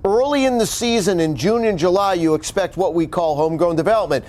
Early in the season, in June and July, you expect what we call homegrown development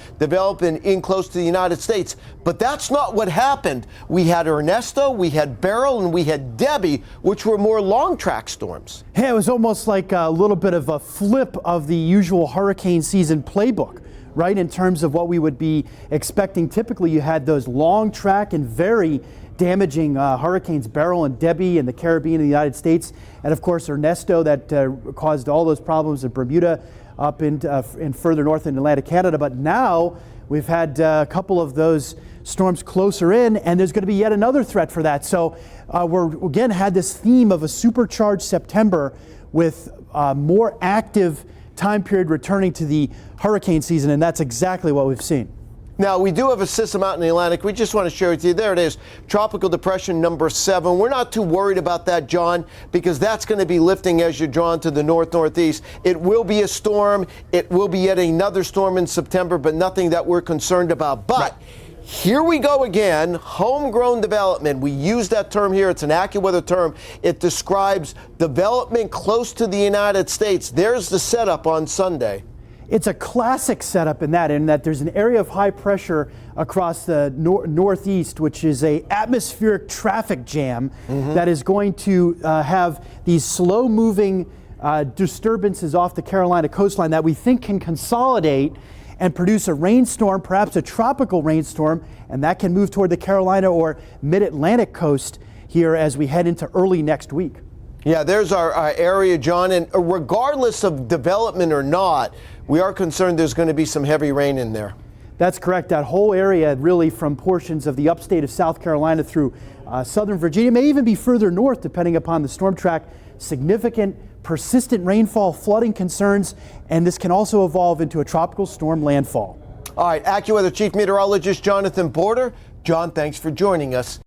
in close to the United States. But that's not what happened. We had Ernesto, we had Beryl, and we had Debbie, which were more long track storms. Yeah, it was almost like a little bit of a flip of the usual hurricane season playbook, right? In terms of what we would be expecting. Typically, you had those long track and very damaging hurricanes Beryl and Debbie in the Caribbean and the United States, and of course Ernesto that caused all those problems in Bermuda up in further north in Atlantic Canada. But now we've had a couple of those storms closer in, and there's going to be yet another threat for that. So we're again had this theme of a supercharged September with more active time period returning to the hurricane season, and that's exactly what we've seen. Now, we do have a system out in the Atlantic. We just want to share with you. There it is, Tropical Depression number 7. We're not too worried about that, John, because that's going to be lifting as you're drawn to the north-northeast. It will be a storm. It will be yet another storm in September, but nothing that we're concerned about. But here we go again, homegrown development. We use that term here. It's an AccuWeather term. It describes development close to the United States. There's the setup on Sunday. It's a classic setup in that there's an area of high pressure across the northeast, which is a atmospheric traffic jam that is going to have these slow-moving disturbances off the Carolina coastline that we think can consolidate and produce a rainstorm, perhaps a tropical rainstorm, and that can move toward the Carolina or mid-Atlantic coast here as we head into early next week. Yeah, there's our area, John, and regardless of development or not, we are concerned there's going to be some heavy rain in there. That's correct. That whole area, really from portions of the upstate of South Carolina through southern Virginia, may even be further north depending upon the storm track. Significant, persistent rainfall, flooding concerns, and this can also evolve into a tropical storm landfall. All right, AccuWeather Chief Meteorologist Jon Porter. John, thanks for joining us.